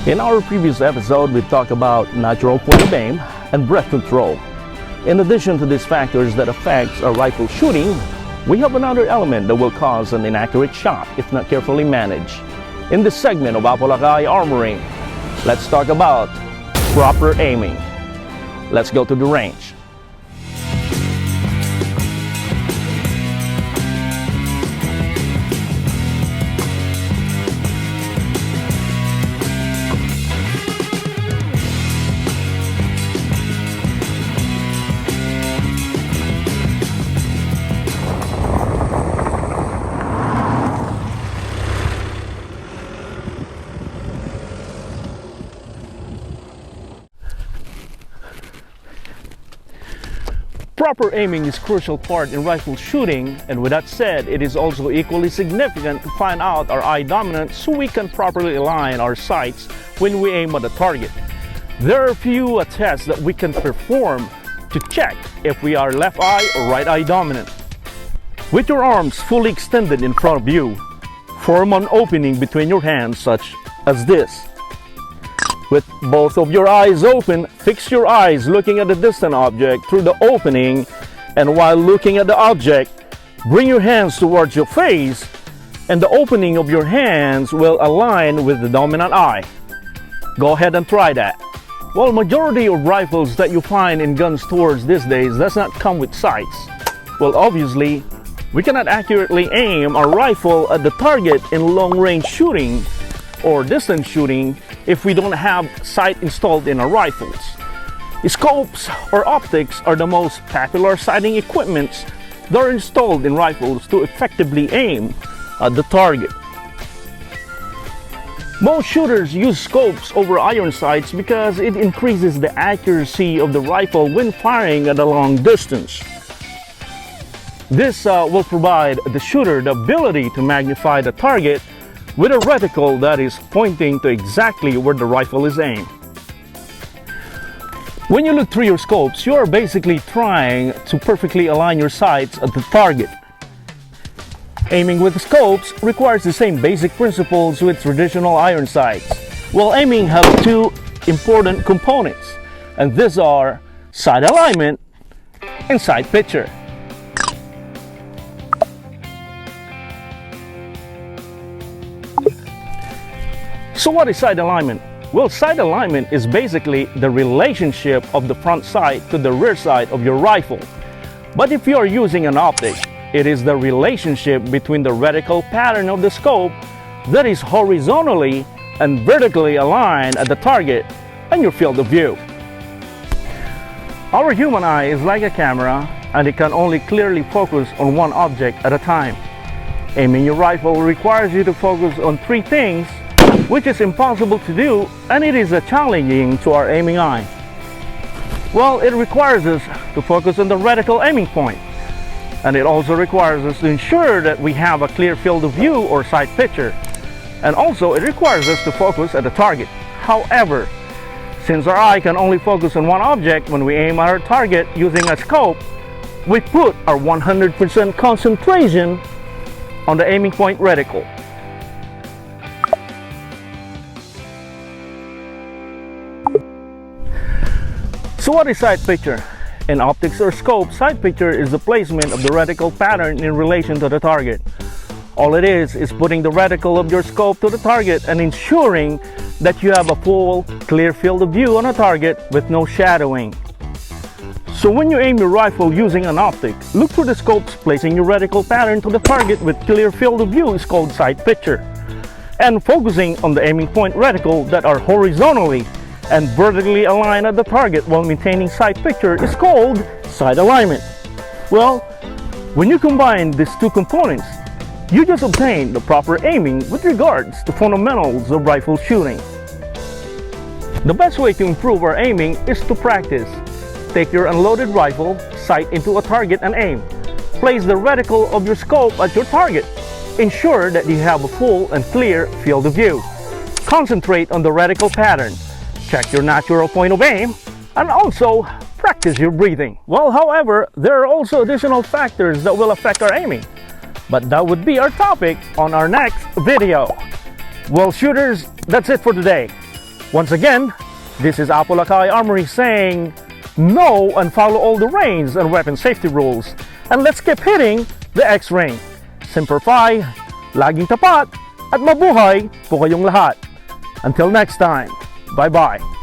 In our previous episode, we talked about natural point of aim and breath control. In addition to these factors that affects our rifle shooting, we have another element that will cause an inaccurate shot if not carefully managed. In this segment of Apolacay Armoring, let's talk about proper aiming. Let's go to the range. Proper aiming is a crucial part in rifle shooting, and with that said, it is also equally significant to find out our eye dominance so we can properly align our sights when we aim at a target. There are a few tests that we can perform to check if we are left eye or right eye dominant. With your arms fully extended in front of you, form an opening between your hands such as this. With both of your eyes open, fix your eyes looking at the distant object through the opening, and while looking at the object, bring your hands towards your face, and the opening of your hands will align with the dominant eye. Go ahead and try that. Well, majority of rifles that you find in gun stores these days does not come with sights. Well, obviously, we cannot accurately aim our rifle at the target in long-range shooting or distance shooting if we don't have sight installed in our rifles. Scopes or optics are the most popular sighting equipments that are installed in rifles to effectively aim at the target. Most shooters use scopes over iron sights because it increases the accuracy of the rifle when firing at a long distance. This will provide the shooter the ability to magnify the target with a reticle that is pointing to exactly where the rifle is aimed. When you look through your scopes, you are basically trying to perfectly align your sights at the target. Aiming with scopes requires the same basic principles with traditional iron sights. Well, aiming has two important components, and these are sight alignment and sight picture. So what is sight alignment? Well, sight alignment is basically the relationship of the front sight to the rear sight of your rifle. But if you are using an optic, it is the relationship between the reticle pattern of the scope that is horizontally and vertically aligned at the target and your field of view. Our human eye is like a camera, and it can only clearly focus on one object at a time. Aiming your rifle requires you to focus on three things, which is impossible to do, and it is challenging to our aiming eye. Well, it requires us to focus on the reticle aiming point, and it also requires us to ensure that we have a clear field of view or sight picture, and also it requires us to focus at the target. However, since our eye can only focus on one object when we aim at our target using a scope, we put our 100% concentration on the aiming point reticle. So what is sight picture? In optics or scope, sight picture is the placement of the reticle pattern in relation to the target. All it is putting the reticle of your scope to the target and ensuring that you have a full, clear field of view on a target with no shadowing. So when you aim your rifle using an optic, look for the scopes placing your reticle pattern to the target with clear field of view is called sight picture. And focusing on the aiming point reticle that are horizontally and vertically aligned at the target while maintaining sight picture is called sight alignment. Well, when you combine these two components, you just obtain the proper aiming with regards to fundamentals of rifle shooting. The best way to improve our aiming is to practice. Take your unloaded rifle, sight into a target and aim. Place the reticle of your scope at your target. Ensure that you have a full and clear field of view. Concentrate on the reticle pattern. Check your natural point of aim, and also practice your breathing. Well, however, there are also additional factors that will affect our aiming, but that would be our topic on our next video. Well, shooters, that's it for today. Once again, this is Apolacay Armory saying know and follow all the reins and weapon safety rules. And let's keep hitting the X-ring. Semper Fi, laging tapat, at mabuhay po kayong lahat. Until next time, bye-bye.